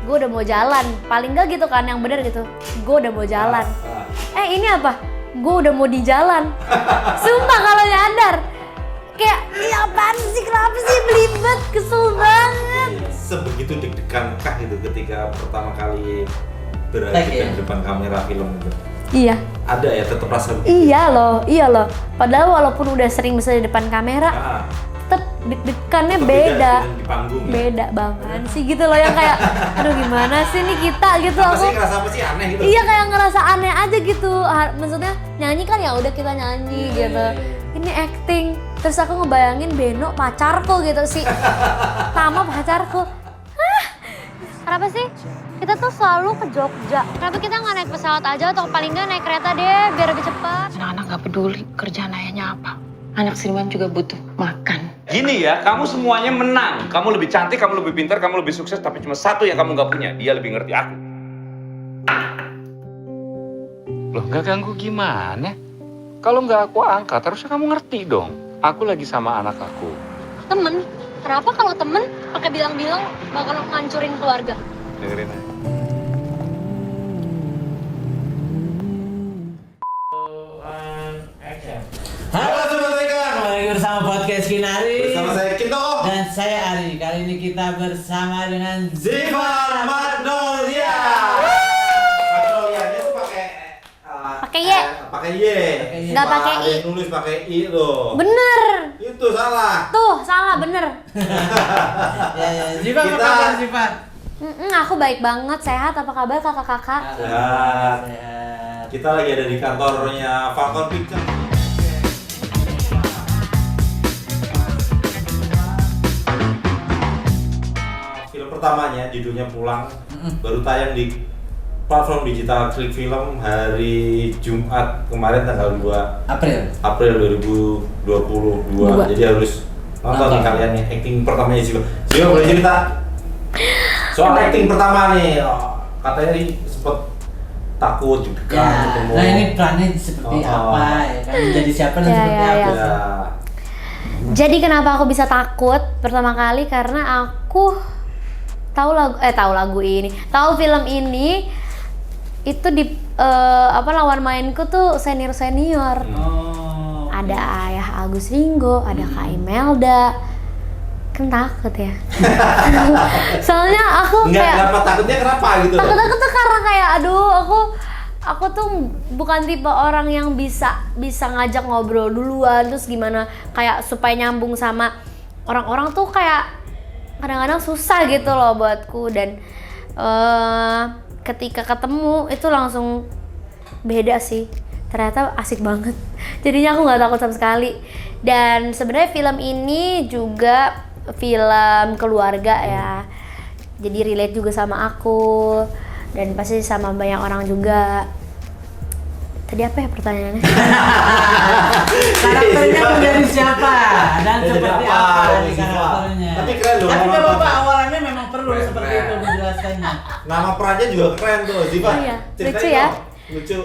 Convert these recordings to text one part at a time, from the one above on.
gue udah mau jalan, paling nggak gitu kan yang bener gitu, gue udah mau jalan. Ini apa? Gue udah mau di jalan. Sumpah kalau nyadar, kayak ya apaan sih, kenapa sih belibet, kesel banget. Sebegitu deg-degan kah gitu ketika pertama kali berada di depan kamera film gitu? Iya. Ada ya tetap rasa begitu? Iya loh. Padahal walaupun udah sering misalnya di depan kamera, tetep deg-degannya beda. Di panggung ya? Beda banget sih gitu loh, yang kayak aduh gimana sih nih kita gitu. Apa sih ngerasa apa sih aneh gitu? Iya, kayak ngerasa aneh aja gitu. Maksudnya nyanyi kan ya udah kita nyanyi gitu. Ini acting. Terus aku ngebayangin Beno pacarku gitu sih. Tama pacarku. Kenapa sih? Kita tuh selalu ke Jogja. Kenapa kita nggak naik pesawat aja atau paling nggak naik kereta deh biar lebih cepat? Anak-anak gak peduli kerjaan ayahnya apa. Anak Seniman juga butuh makan. Gini ya, kamu semuanya menang. Kamu lebih cantik, kamu lebih pintar, kamu lebih sukses, tapi cuma satu yang kamu nggak punya. Dia lebih ngerti aku. Loh, nggak ganggu gimana? Kalau nggak aku angkat, harusnya kamu ngerti dong. Aku lagi sama anak aku. Temen? Kenapa kalau temen pakai bilang-bilang bakal ngancurin keluarga? Dengerin aja. Halo Sobat Mereka, kembali bersama podcast Kinari. Bersama saya Kinto Dan saya Ari. Kali ini kita bersama dengan Zifar Magnolia. Magnolianya tuh pakai Y. Pakai Y. Nggak pakai Ada I. yang nulis pakai I tuh. Bener. Itu salah. Tuh, salah bener. ya. Ziva, apa Kita- kabar Ziva? Aku baik banget, sehat. Apa kabar kakak-kakak? Sehat. Sehat. Kita lagi ada di kantornya Falcon Pictures. Film pertamanya judulnya Pulang, baru tayang di platform digital Klik Film hari Jumat kemarin tanggal 2 April. 2022. Jadi harus nonton nih kalian nih acting pertamanya Ziva. Ziva boleh cerita soal acting pertama nih. Katanya nih sempet takut juga ketemu. Nah ini perannya seperti apa ya kan? Menjadi siapa dan seperti apa? Ya. Jadi kenapa aku bisa takut pertama kali, karena aku tahu film ini itu di lawan mainku tuh senior Oh. ada Ayah Agus Ringo, ada Kak Imelda. Kan takut ya. Soalnya aku Enggak, kayak kenapa takutnya kenapa gitu? takut tuh karena kayak aduh aku tuh bukan tipe orang yang bisa ngajak ngobrol duluan, terus gimana kayak supaya nyambung sama orang-orang tuh kayak kadang-kadang susah gitu loh buatku. Dan ketika ketemu itu langsung beda sih, ternyata asik banget. Jadinya aku nggak takut sama sekali. Dan sebenarnya film ini juga film keluarga ya, jadi relate juga sama aku dan pasti sama banyak orang juga. Tadi apa ya pertanyaannya? Karakternya menjadi siapa dan Menjadi seperti apa, apa Ziva? karakternya? Tapi keren loh, Tapi nama kalau apa? awalannya memang perlu Keren, seperti keren. itu menjelaskannya. Nama perannya juga keren tuh, Ziva. Iya, Ceritain lucu ya. dong. Lucu.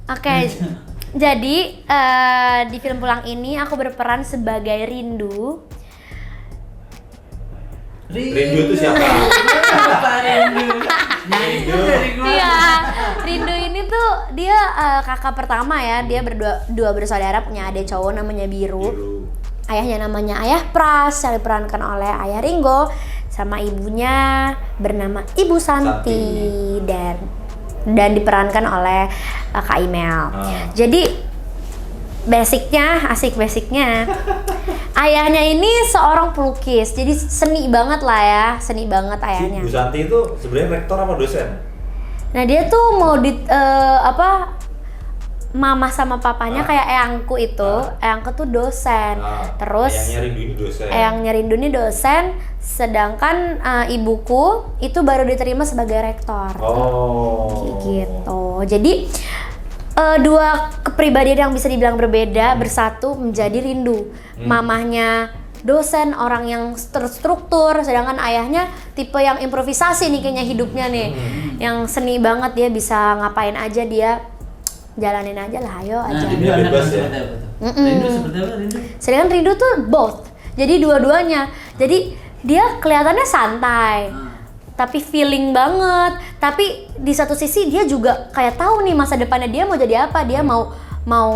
Oke, jadi di film Pulang ini aku berperan sebagai Rindu. Rindu itu siapa? Rindu. Rindu. Dari gua. Iya, Rindu ini tuh dia kakak pertama ya. Dia dua bersaudara, punya adik cowok namanya Biru. Ayahnya namanya Ayah Pras, yang diperankan oleh Ayah Ringo, sama ibunya bernama Ibu Santi dan diperankan oleh Kak Imel. Jadi basicnya ayahnya ini seorang pelukis, jadi seni banget lah ya, seni banget ayahnya. Bu Santi itu sebenarnya rektor apa dosen? Nah dia tuh mau mama sama papanya kayak eyangku itu, eyangku tuh dosen. Terus eyangnya Rindu ini dosen, sedangkan ibuku itu baru diterima sebagai rektor. Kayak gitu. Jadi dua kepribadian yang bisa dibilang berbeda bersatu menjadi Rindu. Mamahnya dosen, orang yang terstruktur, sedangkan ayahnya tipe yang improvisasi nih kayaknya hidupnya nih. Yang seni banget, dia bisa ngapain aja dia jalanin aja lah, ayo aja. Rindu bebas ya? seperti apa tuh? Rindu seperti apa Rindu? Sedangkan Rindu tuh both, jadi dua-duanya. Jadi dia kelihatannya santai, tapi feeling banget. Tapi di satu sisi dia juga kayak tahu nih masa depannya dia mau jadi apa. Dia mau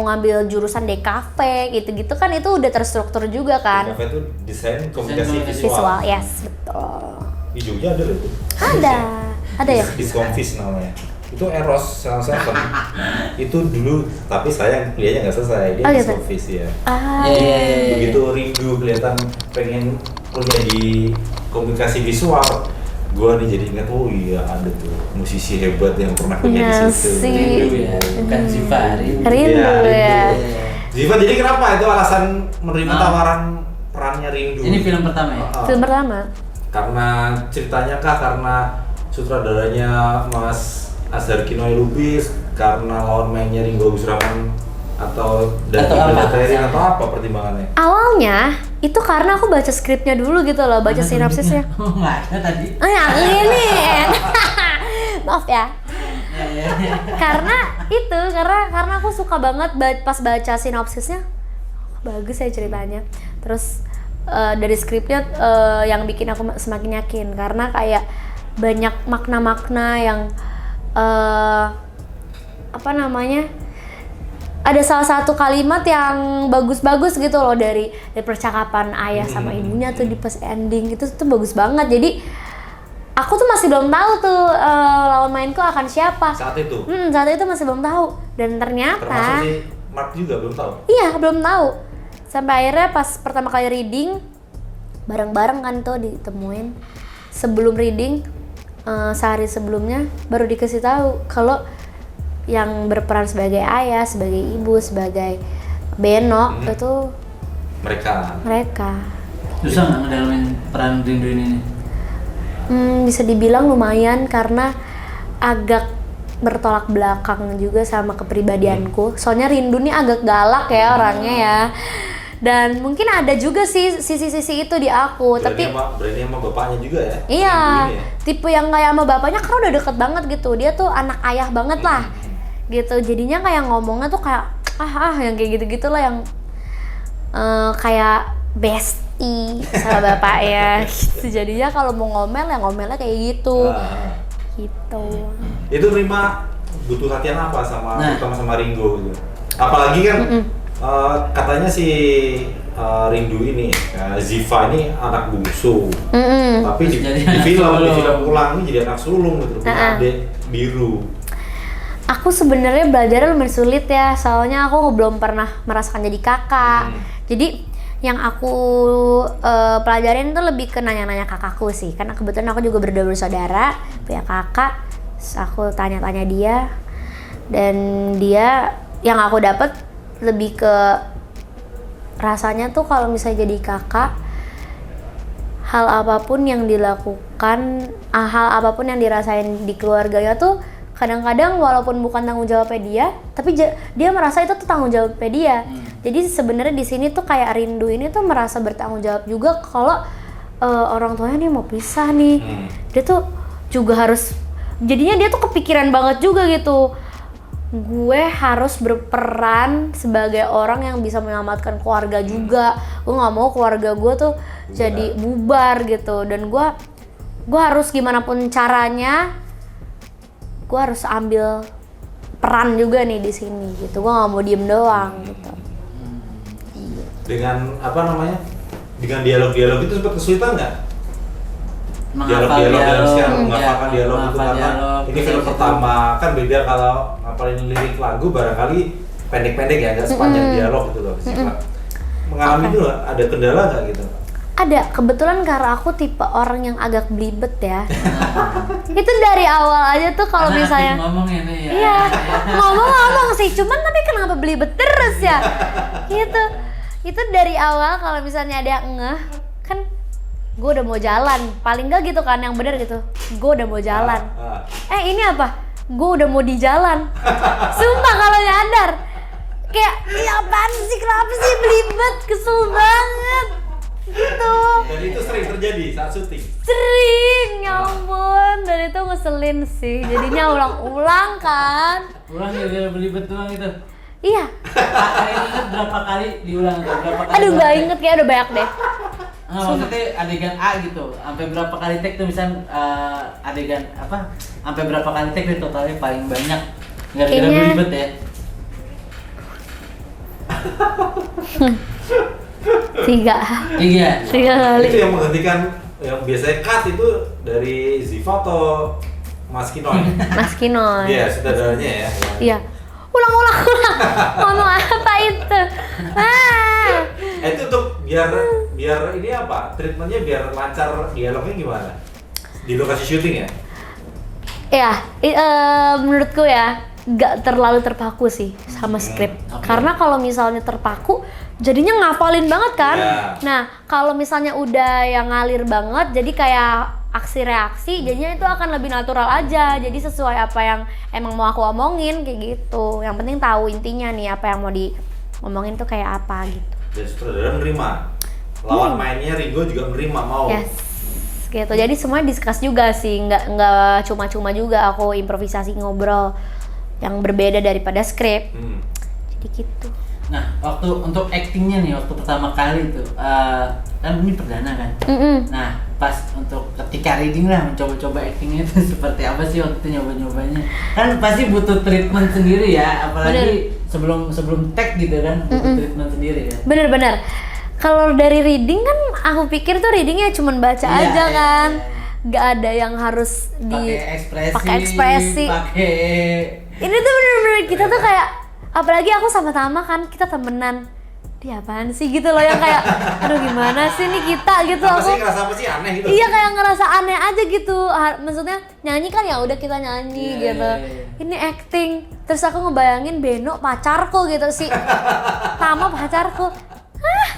ngambil jurusan DKV gitu-gitu kan, itu udah terstruktur juga kan. DKV itu desain komunikasi visual. Visual, yes, betul. Di Jogja ada loh itu. Ada ya? Diskonfis namanya. Itu Eros salah satu. Itu dulu, tapi saya kuliahnya nggak selesai. Dia gitu? diskonfis ya. Iya. Begitu rindu kelihatan pengen kuliah di komunikasi visual, gua nih jadi ingat, oh iya ada tuh musisi hebat yang pernah kuliah di situ. Rindu ya, bukan Ziva. Rindu ya. Ziva, jadi kenapa itu alasan menerima tawaran perannya Rindu? Ini film pertama ya? Film pertama. Karena ceritanya kah, karena sutradaranya Mas Azhar Kinoy Lubis, karena lawan mainnya Ringgo Agus Rahman, atau Terin, atau apa pertimbangannya? Awalnya itu karena aku baca skripnya dulu gitu loh, baca sinopsisnya. Oh nggak ada tadi. Oh ya, ini. Maaf ya. Karena aku suka banget pas baca sinopsisnya. Bagus ya ceritanya. Terus dari skripnya yang bikin aku semakin yakin, karena kayak banyak makna-makna yang ada salah satu kalimat yang bagus-bagus gitu loh dari percakapan ayah sama ibunya tuh di pas ending itu tuh bagus banget. Jadi aku tuh masih belum tahu tuh lawan mainku akan siapa saat itu. Saat itu masih belum tahu, dan ternyata termasuk si Mark juga belum tahu. Iya, belum tahu. Sampai akhirnya pas pertama kali reading bareng-bareng kan tuh ditemuin. Sebelum reading sehari sebelumnya baru dikasih tahu kalau yang berperan sebagai ayah, sebagai ibu, sebagai Beno itu mereka. Susah nggak ngedalamin peran Rindu ini? Bisa dibilang lumayan, karena agak bertolak belakang juga sama kepribadianku. Soalnya Rindu nih agak galak ya orangnya ya. Dan mungkin ada juga sih sisi-sisi itu di aku. Berani tapi sama bapaknya juga ya? iya, tipe yang kayak sama bapaknya karena udah deket banget gitu. Dia tuh anak ayah banget lah. Gitu. Jadinya kayak ngomongnya tuh kayak yang kayak gitu-gitu lah, yang kayak bestie sama bapaknya gitu. Jadinya kalau mau ngomel ya ngomelnya kayak gitu. Gitu. Itu terima butuh latihan apa sama Ringo gitu. Apalagi kan katanya si Rindu ini, Ziva ini anak bungsu. Tapi di film ulang ini jadi anak sulung gitu, punya adik biru. Aku sebenarnya belajarnya lumayan sulit ya, soalnya aku belum pernah merasakan jadi kakak. Jadi yang aku pelajarin tuh lebih ke nanya-nanya kakakku sih, karena kebetulan aku juga berdua bersaudara, punya kakak. Terus aku tanya-tanya dia, dan dia yang aku dapat lebih ke rasanya tuh kalau misalnya jadi kakak, hal apapun yang dilakukan, hal apapun yang dirasain di keluarganya tuh kadang-kadang walaupun bukan tanggung jawabnya dia, tapi dia merasa itu tuh tanggung jawabnya dia. Jadi sebenarnya di sini tuh kayak Rindu ini tuh merasa bertanggung jawab juga kalau orang tuanya nih mau pisah nih. Dia tuh juga harus, jadinya dia tuh kepikiran banget juga gitu. Gue harus berperan sebagai orang yang bisa menyelamatkan keluarga juga. Gue nggak mau keluarga gue tuh jadi bubar gitu. Dan gue harus gimana pun caranya, gue harus ambil peran juga nih di sini gitu. Gue nggak mau diem doang gitu. Dengan dengan dialog-dialog itu sempat kesulitan nggak? Dialog sekarang menghafalkan dialog itu, karena ini film pertama kan beda kalau ngapalin lirik lagu barangkali pendek-pendek ya, nggak sepanjang dialog gitu loh. Mengalami itu ada kendala nggak gitu? Ada, kebetulan karena aku tipe orang yang agak belibet ya. Itu dari awal aja tuh kalau misalnya ngomong ini ya. Iya, ngomong sih, cuman tapi kenapa belibet terus ya? Gitu. Itu dari awal kalau misalnya ada yang ngeh, kan gue udah mau jalan, paling gak gitu kan yang bener gitu, gue udah mau jalan. Ini apa? Gue udah mau di jalan. Sumpah kalau nyadar, kayak ya apaan sih, kenapa sih belibet, kesel banget gitu. Dan itu sering terjadi saat syuting? Sering, ya ampun, dan itu ngeselin sih, jadinya ulang-ulang kan. Ulang gara-gara belibet doang itu? Iya. Ingat berapa kali diulang? Aduh, gak inget, kayak udah banyak deh. maksudnya adegan A gitu, sampai berapa kali take tuh misal adegan apa? Sampai berapa kali take nih totalnya paling banyak? Gara-gara Kayaknya- ribet ya. Tiga kali. Itu yang menggantikan yang biasanya cut itu dari Ziva atau Mas Kinoy? Mas Kinoy. Iya, sutradaranya ya. Iya. Ulang. Ngomong apa itu? Itu untuk biar ini apa? Treatmentnya biar lancar, dialognya gimana? Di lokasi syuting ya? Ya, menurutku ya nggak terlalu terpaku sih sama skrip. Oke. Karena kalau misalnya terpaku, jadinya ngapalin banget kan. Iya. Nah, kalau misalnya udah yang ngalir banget, jadi kayak aksi reaksi, jadinya itu akan lebih natural aja. Jadi sesuai apa yang emang mau aku omongin kayak gitu. Yang penting tahu intinya nih apa yang mau diomongin tuh kayak apa gitu. Dan sutradara menerima. Lawan mainnya Ringo juga menerima, mau. Yes, gitu. Jadi semuanya discuss juga sih, nggak cuma-cuma juga aku improvisasi ngobrol yang berbeda daripada skrip. Jadi gitu. Nah, waktu untuk actingnya nih, waktu pertama kali tuh, kan ini perdana kan? Nah, pas untuk ketika reading lah, mencoba-coba actingnya itu seperti apa sih waktu itu nyoba-nyobanya? Kan pasti butuh treatment sendiri ya, apalagi sebelum tag gitu kan, butuh treatment sendiri ya. Bener-bener. Kalau dari reading kan, aku pikir tuh readingnya cuman baca Iya, aja iya, kan, iya. nggak ada yang harus Pakai ekspresi, pakai Ini tuh bener-bener kita tuh kayak, apalagi aku sama Tama kan, kita temenan. Dia apaan sih gitu loh, yang kayak aduh gimana sih nih kita gitu. Apa Aku sih, ngerasa apa sih aneh gitu? iya kayak ngerasa aneh aja gitu. Maksudnya nyanyi kan ya udah kita nyanyi Iya, gitu. iya, iya. Ini acting. Terus aku ngebayangin Beno pacarku gitu sih. Tama pacarku. Terus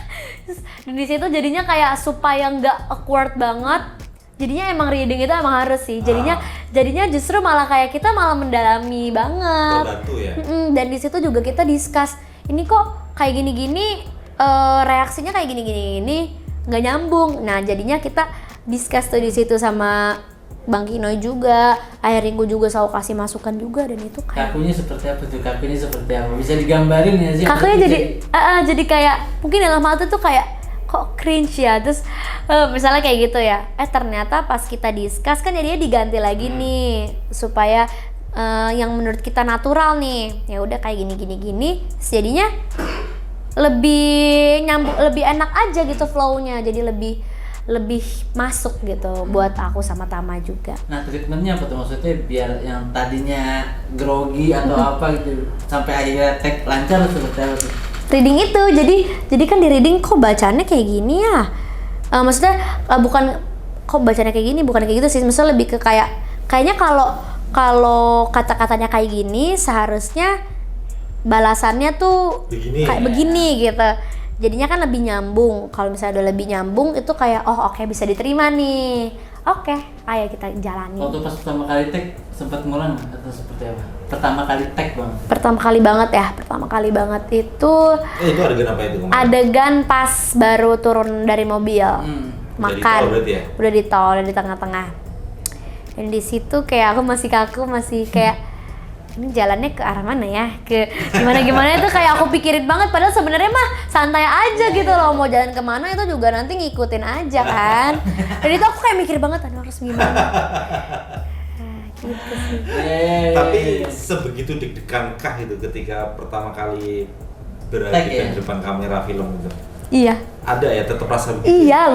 di situ jadinya kayak supaya nggak awkward banget. Jadinya emang reading itu emang harus sih. Jadinya justru malah kayak kita malah mendalami banget. Terbantu ya. Dan di situ juga kita discuss. Ini kok kayak gini-gini, reaksinya kayak gini-gini, nggak nyambung. Nah jadinya kita discuss tuh di situ sama Bang Kinoy juga, akhirnya gue juga selalu kasih masukan juga, dan itu kayak kakunya seperti apa tuh? Kakunya seperti apa? Bisa digambarin ya sih? kakunya jadi kayak mungkin dalam hal itu tuh kayak kok cringe ya, terus misalnya kayak gitu ya, ternyata pas kita discuss kan jadinya diganti lagi nih supaya yang menurut kita natural nih, ya udah kayak gini, jadinya lebih nyambung, lebih enak aja gitu flownya, jadi lebih masuk gitu buat aku sama Tama juga. Nah, treatmentnya apa tuh? Maksudnya biar yang tadinya grogi atau apa gitu sampai akhirnya tag lancar seperti apa tuh? Reading itu, jadi kan di reading kok bacanya kayak gini ya? Maksudnya bukan kok bacanya kayak gini, bukan kayak gitu sih. Maksudnya lebih ke kayaknya kalau kata-katanya kayak gini seharusnya balasannya tuh Begini. kayak begini gitu. Jadinya kan lebih nyambung. Kalau misalnya udah lebih nyambung itu kayak oh oke, bisa diterima nih. Oke, ayo kita jalani. Waktu pas pertama kali tag sempat ngulang atau seperti apa? Pertama kali tag bang? Pertama kali banget itu Itu adegan apa itu? adegan pas baru turun dari mobil. Udah di Makan. tol berarti ya? Udah di tol, udah di tengah-tengah. Dan di situ kayak aku masih kaku, masih kayak ini jalannya ke arah mana ya? Ke gimana itu kayak aku pikirin banget, padahal sebenarnya mah santai aja gitu loh, mau jalan kemana itu juga nanti ngikutin aja kan. Dan itu aku kayak mikir banget, aduh harus gimana. Nah, gitu sih. Tapi sebegitu deg-degan kah itu ketika pertama kali berada Tag ya? di depan kamera film itu? Iya. Ada ya, tetap rasa begitu? Iya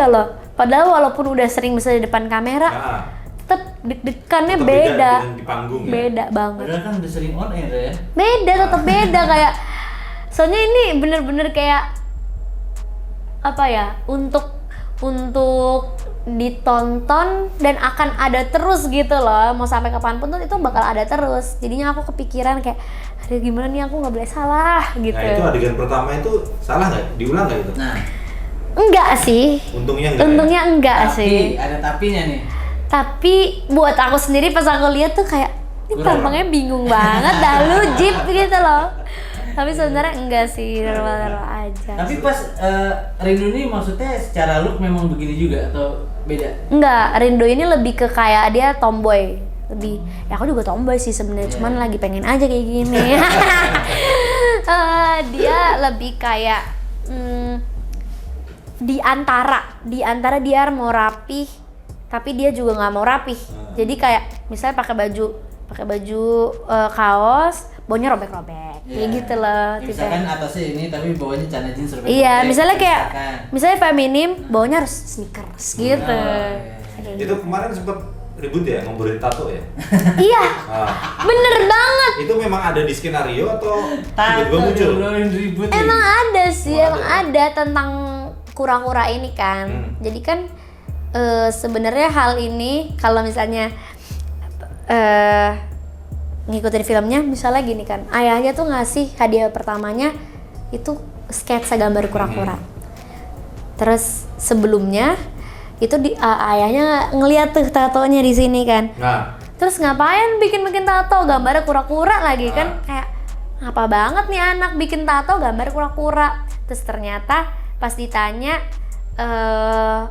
loh. Padahal walaupun udah sering misalnya di depan kamera, Nah, tetep deg-degannya tetap beda. dengan di panggung ya? Beda banget. Padahal kan udah sering on air ya? Tetap beda kayak soalnya ini bener-bener kayak apa ya, untuk ditonton dan akan ada terus gitu loh, mau sampai kapanpun tuh itu bakal ada terus. Jadinya aku kepikiran kayak aduh gimana nih, aku nggak boleh salah gitu. Nah itu adegan pertama itu salah nggak? Diulang nggak itu? Nah, Enggak sih, Untungnya enggak ya? untungnya enggak tapi sih. ada tapinya nih. Tapi buat aku sendiri pas aku lihat tuh kayak ini Kurang. tampangnya bingung banget dah lu jeep gitu loh. Tapi sebenarnya enggak sih, normal-normal aja. Tapi pas Rindu ini maksudnya secara look memang begini juga atau beda? Enggak, Rindu ini lebih ke kayak dia tomboy. Lebih, ya aku juga tomboy sih sebenarnya, cuman lagi pengen aja kayak gini. Dia lebih kayak di antara dia mau rapih tapi dia juga nggak mau rapih. Jadi kayak misalnya pakai baju kaos, bawahnya robek-robek, kayak gitu loh. Ya, misalkan atasnya ini tapi bawahnya celana jeans robek. Iya, misalnya kayak feminim, bawahnya harus sneakers gitu. Iya. Itu kemarin sempet ribut ya ngomongin tato ya? Iya, bener banget. Itu memang ada di skenario atau Tato tiba-tiba muncul? ribut. Emang ada sih, emang ada tentang kura-kura ini kan. Jadi kan sebenarnya hal ini kalau misalnya ngikutin filmnya, misalnya gini kan, ayahnya tuh ngasih hadiah pertamanya itu sketsa gambar kura-kura. Terus sebelumnya itu ayahnya ngeliat tuh tatonya di sini kan. Nah, Terus ngapain bikin tato gambarnya kura-kura lagi kan, kayak ngapa banget nih anak bikin tato gambar kura-kura. Terus ternyata pas ditanya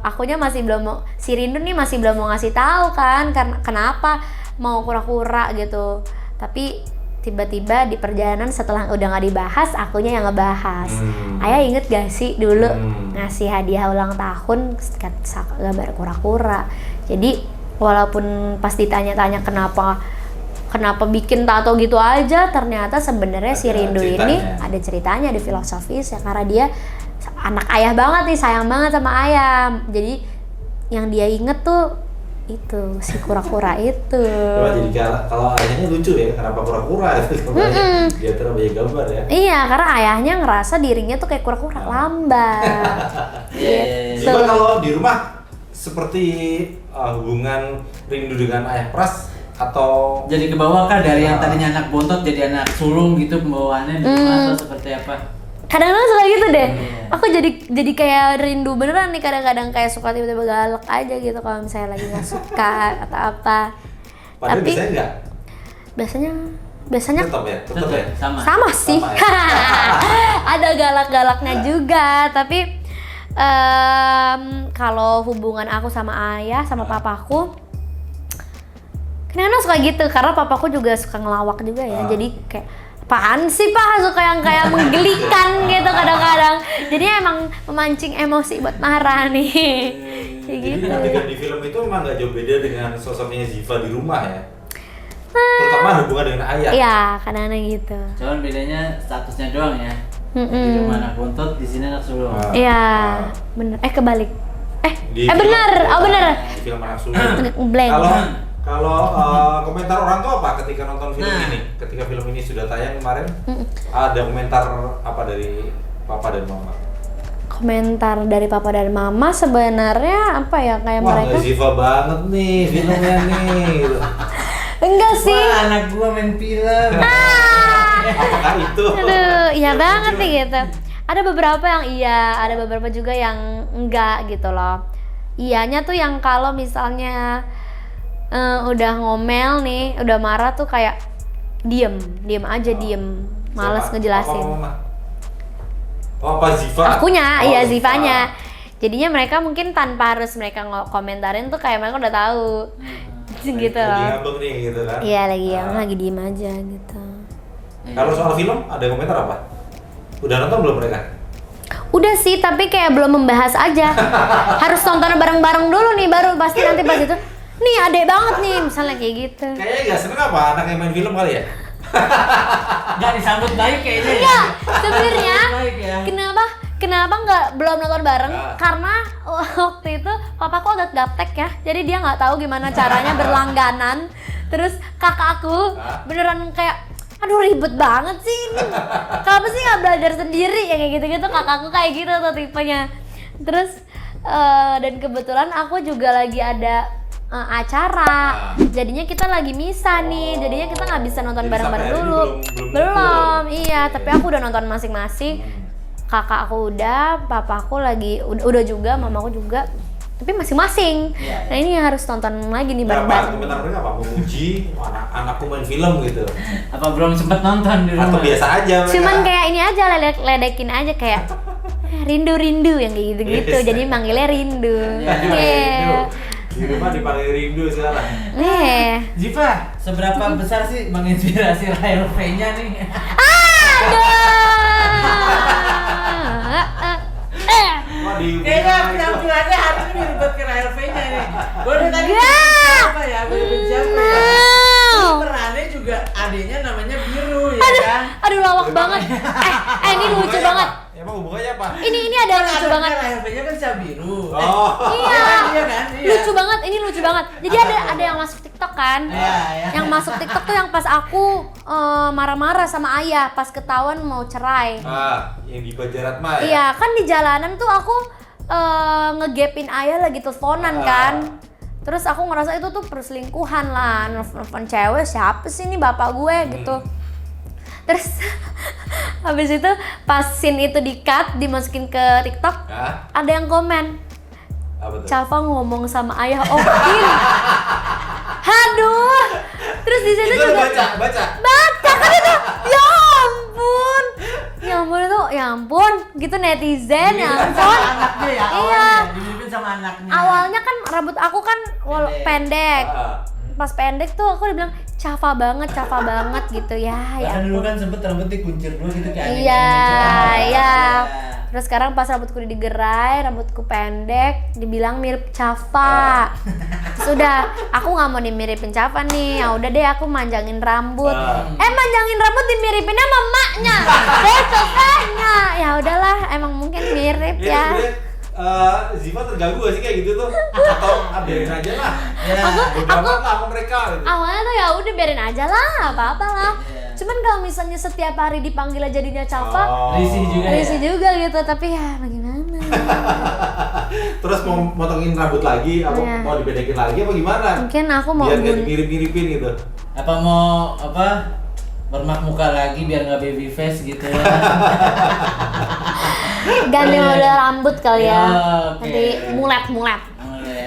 akunya masih belum mau, si Rindu nih masih belum mau ngasih tahu kan karena kenapa mau kura-kura gitu. Tapi tiba-tiba di perjalanan setelah udah nggak dibahas, akunya yang ngebahas. Ayah inget gak sih dulu ngasih hadiah ulang tahun gambar kura-kura. Jadi walaupun pas ditanya-tanya kenapa bikin tato gitu aja, ternyata sebenarnya si Rindu ini ada ceritanya, ada filosofis ya, karena dia anak ayah banget nih, sayang banget sama ayah. Jadi yang dia inget tuh itu si kura-kura itu. jadi kalau ayahnya lucu ya, kenapa kura-kura itu? Dia terus banyak gambar ya. Iya, karena ayahnya ngerasa dirinya tuh kayak kura-kura lambat. Gitu. Jadi kalau di rumah seperti hubungan Rindu dengan ayah Pras atau jadi ke bawah kah dari yang tadinya anak bontot jadi anak sulung gitu pembawaannya di rumah atau seperti apa? Kadang-kadang suka gitu deh. Aku jadi kayak Rindu beneran nih, kadang-kadang kayak suka tiba-tiba galak aja gitu kalau misalnya lagi nggak suka atau apa. Padahal Tapi biasanya enggak? Biasanya Tetap ya? sama sih. ya? Ada galak-galaknya juga, tapi kalau hubungan aku sama ayah sama papaku kadang-kadang suka gitu, karena papaku juga suka ngelawak juga ya. Jadi kayak apaan sih Pak, suka yang kayak menggelikan gitu kadang-kadang. Jadi emang memancing emosi buat marah nih. Kayak gitu. Jadi adegan di film itu memang nggak jauh beda dengan sosoknya Ziva di rumah ya? Terutama hubungan dengan ayah. Iya, kadang-kadang gitu. Cuman bedanya statusnya doang ya. Di rumah anak bontot, di sini anak sulung. Iya, bener. Kebalik. Bener. Di film anak sulung. Blank. Kalau komentar orang tua apa ketika nonton film ini? Ketika film ini sudah tayang kemarin, ada komentar apa dari papa dan mama? Komentar dari papa dan mama sebenarnya apa ya, kayak Wah, mereka. Wah, Ziva banget nih filmnya nih. Enggak sih. Wah, anak gua main film. Apakah itu? Aduh, iya banget nih gitu. Ada beberapa yang iya, ada beberapa juga yang enggak gitu loh. Iyanya tuh yang kalau misalnya udah ngomel nih, udah marah tuh kayak diem aja, males ngejelasin. Apa Ziva? Akunya, iya Zivanya. Jadinya mereka mungkin tanpa harus mereka komentarin tuh kayak mereka udah tahu. Gitu loh. Lagi ngambek nih gitu kan? Iya, lagi diem aja gitu. Kalau soal film ada komentar apa? Udah nonton belum mereka? Udah sih, tapi kayak belum membahas aja. Harus nonton bareng-bareng dulu nih, baru pasti nanti pas itu nih adek banget nih, misalnya kayak gitu. Kayaknya gak seneng apa anak yang main film kali ya? Gak disambut baik kayaknya. Enggak, sebenarnya ya. kenapa belum nonton bareng? Karena waktu itu papaku agak gaptek ya, jadi dia nggak tahu gimana caranya berlangganan. Terus kakak aku beneran kayak, aduh ribet banget sih ini. Kenapa sih nggak belajar sendiri ya, kayak gitu-gitu. Kakakku kayak gitu tuh tipenya. Terus dan kebetulan aku juga lagi ada acara, jadinya kita lagi misah nih, jadinya kita nggak bisa nonton bareng-bareng dulu. Belum, iya, tapi aku udah nonton masing-masing. Kakak aku udah, papaku lagi udah juga, mamaku juga, tapi masing-masing. Nah ini yang harus tonton lagi nih bareng-bareng. Komentar mereka apa? Memuji anakku main film gitu? Apa belum sempet nonton di rumah? Atau biasa aja mereka? Cuman kayak ini aja, ledekin aja kayak rindu yang kayak gitu-gitu. Jadi manggilnya Rindu. Di rumah dipanggil Rindu sekarang. Ziva, seberapa besar sih menginspirasi Rahel V-nya nih? Wah, di Kayaknya penampilannya hari ini ribet ke RV-nya nih. Gue udah tadi siapa ya? Gue siapa ya? Terus perannya juga adiknya namanya Biru ya kan? Aduh lawak banget. Ini lucu banget. Emang hubungannya apa? Ini ada yang lucu banget. RV-nya kan si Biru. Oh. Iya. Iya kan? Iya. Lucu banget, ini lucu banget. Jadi ada yang masuk TikTok kan? Iya. Yang masuk TikTok tuh yang pas aku marah-marah sama ayah pas ketahuan mau cerai. Yang di Bajaratma ya? Iya, kan di jalanan tuh aku ngegapin ayah lagi teleponan kan. Terus aku ngerasa itu tuh perselingkuhan lah, nelfon cewek, siapa sih ini bapak gue gitu. Terus habis itu pas scene itu di-cut, dimasukin ke TikTok, ada yang komen, Apa tuh? Cafa ngomong sama ayah Okin. Aduh. Terus di situ Itu juga baca. kan itu. Ya ampun gitu netizen ya ampun. Anaknya ya, Iya. dimiripin sama anaknya. Awalnya kan rambut aku kan pendek. Pas pendek tuh aku dibilang Cafa banget gitu ya. Bahkan dulu kan sempet rambut dikuncir dulu gitu kayak Iya. Terus sekarang pas rambutku digerai, rambutku pendek, dibilang mirip Cafa. Sudah, aku nggak mau dimiripin Cafa nih. Ya udah deh, aku manjangin rambut. Manjangin rambut dimiripinnya sama emaknya. Selesainya. Ya udahlah, emang mungkin mirip ya. Ziva terganggu gak sih kayak gitu tuh? Atau biarin aja lah. Aku lah sama mereka gitu. awalnya tuh ya udah biarin aja lah, apa-apa lah. Cuman kalau misalnya setiap hari dipanggil jadinya Cafa, risih juga gitu. Tapi ya bagaimana? Terus mau motongin rambut lagi, apa mau dibedekin lagi apa gimana? Mungkin aku mau biar gak mirip-miripin gitu. Apa mau bermak muka lagi biar nggak baby face gitu ya. ganti model rambut kali ya. Oke. Nanti mulet.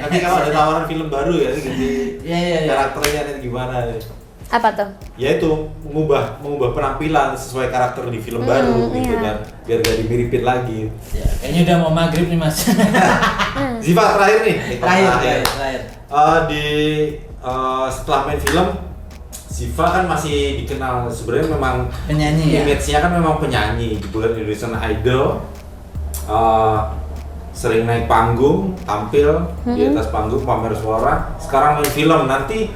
Nanti kalau ada tawaran film baru ya ganti Iya. karakternya nanti gimana ya? Apa tuh? Ya itu mengubah penampilan sesuai karakter di film baru gitu iya. kan, biar gak dimiripin lagi. Ya, kayaknya udah mau maghrib nih mas. Ziva terakhir nih. Terakhir. Setelah main film, Ziva kan masih dikenal sebenarnya memang Penyanyi ya? image-nya kan memang penyanyi di bulan Indonesian Idol. Sering naik panggung, tampil di atas panggung pamer suara. Sekarang main film, nanti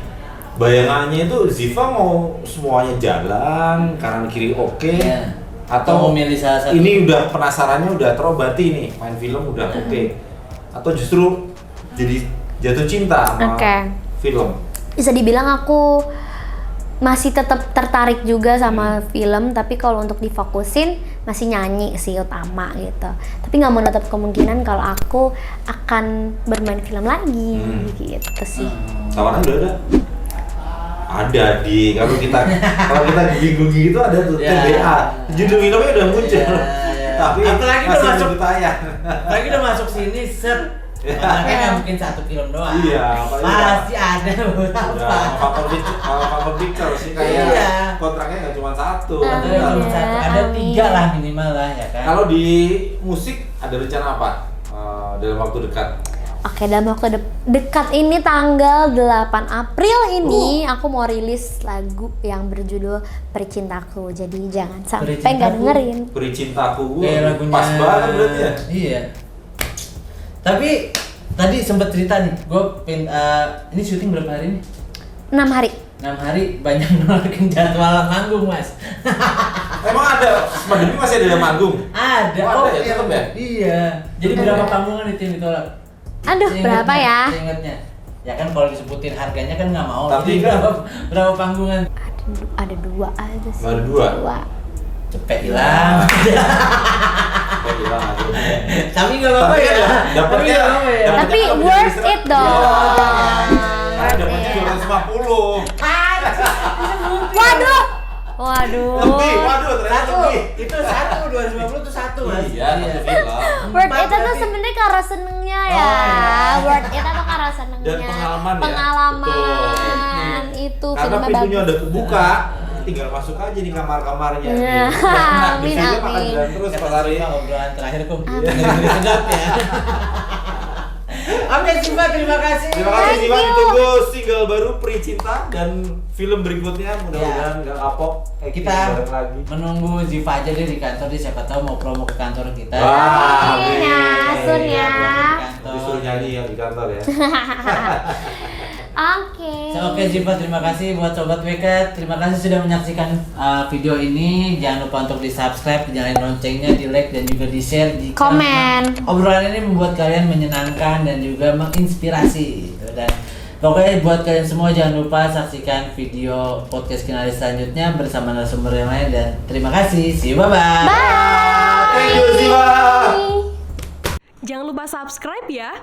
bayangannya itu Ziva mau semuanya jalan kanan kiri oke. Atau mau milih salah satu. Ini udah penasarannya udah terobati nih, main film udah oke. Atau justru jadi jatuh cinta sama film. Bisa dibilang aku masih tetap tertarik juga sama film, tapi kalau untuk difokusin masih nyanyi sih utama gitu. Tapi nggak menutup kemungkinan kalau aku akan bermain film lagi gitu sih. Tawaran udah ada? Ada di kalau kita bingung gitu ada tuh TBA. Judul filmnya udah muncul. Tapi apalagi udah masih masuk belum tayang. Apalagi udah masuk sini set. Makanya nggak mungkin satu film doang. Iya, pasti ada beberapa. Faktor picture sih kayak kontraknya nggak cuma satu. Ada 3 lah minimal lah ya kan. Kalau di musik ada rencana apa dalam waktu dekat? Oke, dalam waktu dekat ini tanggal 8 April ini aku mau rilis lagu yang berjudul Pericintaku. Jadi jangan sampai nggak dengerin. Pericintaku, lagunya pas banget berarti ya? Iya. Tapi tadi sempat cerita nih, ini syuting berapa hari nih? 6 hari. 6 hari banyak nolakin jadwal manggung mas. Emang ada, pandemi masih ada manggung? Ada, ada ya, tetep ya? Iya. Jadi berapa panggungan itu yang ditolak? Aduh, berapa ya? Ingatnya. Ya kan kalau disebutin harganya kan nggak mau. Tapi jadi berapa panggungan? Ada 2 aja sih. Baru 2? Cepet hilang. Tapi nggak apa-apa ya. Dapatnya Tapi worth it dong. Dapatnya 250. Waduh. Ternyata lebih. Itu 250 itu satu mas. Iya, satu film. Worth it itu sebenarnya karena senengnya ya. Worth it itu karena senengnya. Dan pengalaman ya. Pengalaman itu Karena filmnya pintunya bagus. udah kebuka, tinggal masuk aja di kamar-kamarnya. Iya. Di Amin, film akan amin. jalan terus pas hari. Obrolan terakhir kok. Ngeri sedap ya. Oke Siva, terima kasih. Terima kasih Ziva, ditunggu single baru Pri Cinta dan film berikutnya mudah-mudahan nggak kapok. Kita bareng lagi. menunggu Ziva aja deh di kantor, dia siapa tahu mau promo ke kantor kita. Wah, Amin ya, Sun ya. disuruh nyanyi ya di kantor ya. Oke. Ziva, terima kasih buat Sobat WK. Terima kasih sudah menyaksikan video ini. Jangan lupa untuk di-subscribe, nyalain loncengnya, di-like dan juga di-share jika Komen. obrolan ini membuat kalian menyenangkan dan juga menginspirasi gitu. Dan pokoknya buat kalian semua jangan lupa saksikan video podcast Kinaris selanjutnya bersama narasumber yang lain dan terima kasih. See you, bye-bye. Bye. Thank you Ziva. Jangan lupa subscribe ya.